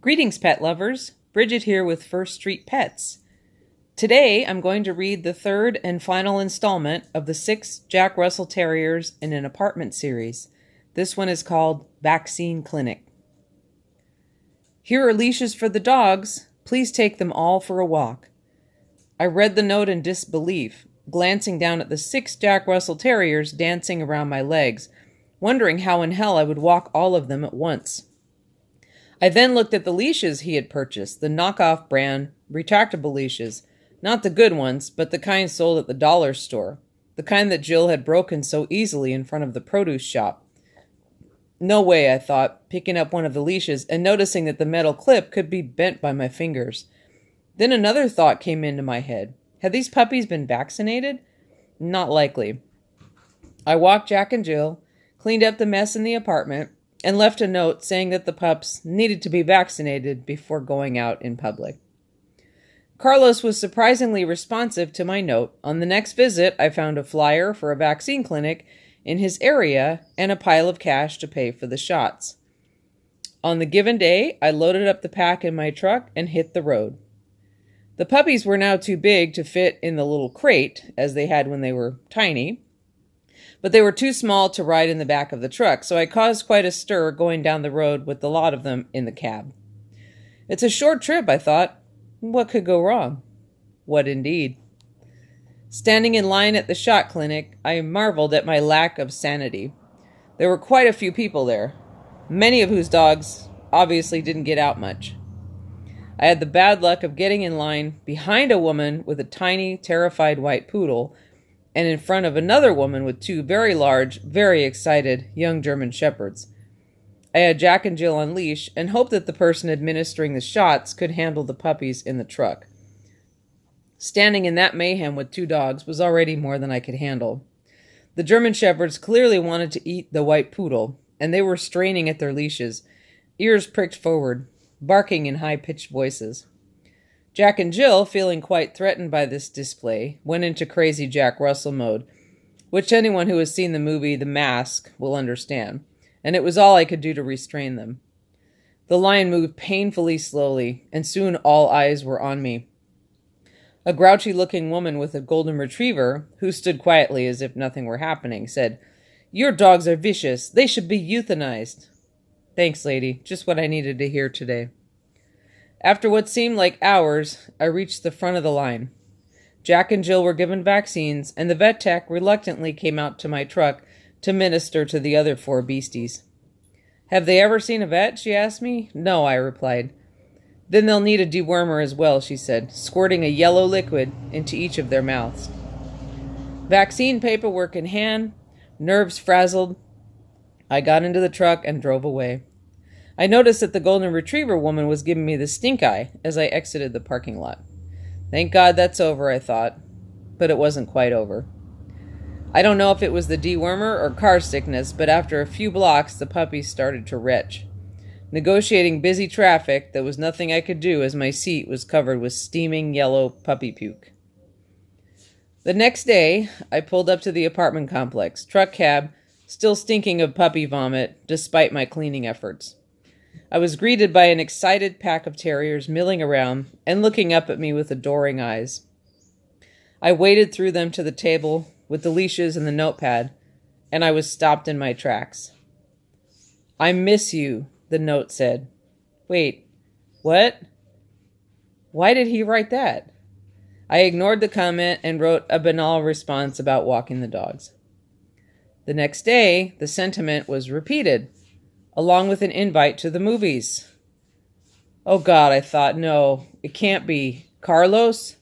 Greetings, pet lovers. Bridget here with First Street Pets. Today, I'm going to read the third and final installment of the 6 Jack Russell Terriers in an apartment series. This one is called Vaccine Clinic. Here are leashes for the dogs. Please take them all for a walk. I read the note in disbelief, glancing down at the 6 Jack Russell Terriers dancing around my legs, wondering how in hell I would walk all of them at once. I then looked at the leashes he had purchased, the knockoff brand retractable leashes, not the good ones, but the kind sold at the dollar store, the kind that Jill had broken so easily in front of the produce shop. No way, I thought, picking up one of the leashes and noticing that the metal clip could be bent by my fingers. Then another thought came into my head. Had these puppies been vaccinated? Not likely. I walked Jack and Jill, cleaned up the mess in the apartment, and left a note saying that the pups needed to be vaccinated before going out in public. Carlos was surprisingly responsive to my note. On the next visit, I found a flyer for a vaccine clinic in his area and a pile of cash to pay for the shots. On the given day, I loaded up the pack in my truck and hit the road. The puppies were now too big to fit in the little crate, as they had when they were tiny, but they were too small to ride in the back of the truck, so I caused quite a stir going down the road with the lot of them in the cab. It's a short trip, I thought. What could go wrong? What indeed? Standing in line at the shot clinic, I marveled at my lack of sanity. There were quite a few people there, many of whose dogs obviously didn't get out much. I had the bad luck of getting in line behind a woman with a tiny, terrified white poodle, and in front of another woman with 2 very large, very excited young German shepherds. I had Jack and Jill on leash and hoped that the person administering the shots could handle the puppies in the truck. Standing in that mayhem with 2 dogs was already more than I could handle. The German shepherds clearly wanted to eat the white poodle, and they were straining at their leashes, ears pricked forward, barking in high-pitched voices. Jack and Jill, feeling quite threatened by this display, went into crazy Jack Russell mode, which anyone who has seen the movie The Mask will understand, and it was all I could do to restrain them. The line moved painfully slowly, and soon all eyes were on me. A grouchy-looking woman with a golden retriever, who stood quietly as if nothing were happening, said, "Your dogs are vicious. They should be euthanized." "Thanks, lady. Just what I needed to hear today." After what seemed like hours, I reached the front of the line. Jack and Jill were given vaccines, and the vet tech reluctantly came out to my truck to minister to the other 4 beasties. "Have they ever seen a vet?" she asked me. "No," I replied. "Then they'll need a dewormer as well," she said, squirting a yellow liquid into each of their mouths. Vaccine paperwork in hand, nerves frazzled, I got into the truck and drove away. I noticed that the golden retriever woman was giving me the stink eye as I exited the parking lot. Thank God that's over, I thought. But it wasn't quite over. I don't know if it was the dewormer or car sickness, but after a few blocks, the puppies started to retch. Negotiating busy traffic, there was nothing I could do as my seat was covered with steaming yellow puppy puke. The next day, I pulled up to the apartment complex, truck cab, still stinking of puppy vomit, despite my cleaning efforts. I was greeted by an excited pack of terriers milling around and looking up at me with adoring eyes. I waded through them to the table with the leashes and the notepad, and I was stopped in my tracks. "I miss you," the note said. Wait, what? Why did he write that? I ignored the comment and wrote a banal response about walking the dogs. The next day, the sentiment was repeated, along with an invite to the movies. Oh God, I thought, no, it can't be. Carlos?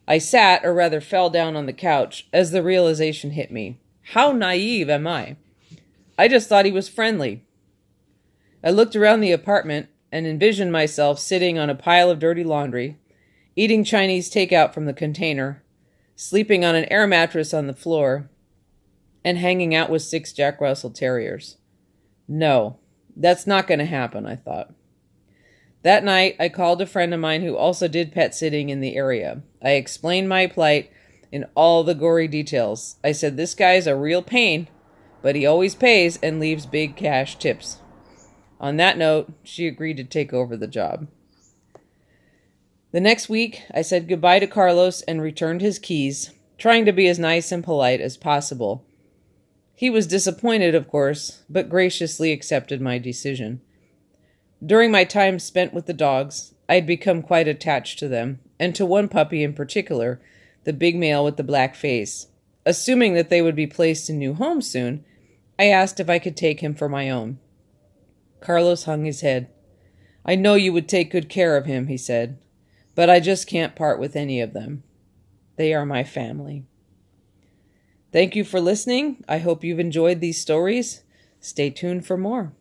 I sat, or rather fell down on the couch, as the realization hit me. How naive am I? I just thought he was friendly. I looked around the apartment and envisioned myself sitting on a pile of dirty laundry, eating Chinese takeout from the container, sleeping on an air mattress on the floor, and hanging out with 6 Jack Russell Terriers. No, that's not going to happen, I thought. That night, I called a friend of mine who also did pet sitting in the area. I explained my plight in all the gory details. I said, this guy's a real pain, but he always pays and leaves big cash tips. On that note, she agreed to take over the job. The next week, I said goodbye to Carlos and returned his keys, trying to be as nice and polite as possible. He was disappointed, of course, but graciously accepted my decision. During my time spent with the dogs, I had become quite attached to them, and to one puppy in particular, the big male with the black face. Assuming that they would be placed in new homes soon, I asked if I could take him for my own. Carlos hung his head. "I know you would take good care of him," he said, "but I just can't part with any of them. They are my family." Thank you for listening. I hope you've enjoyed these stories. Stay tuned for more.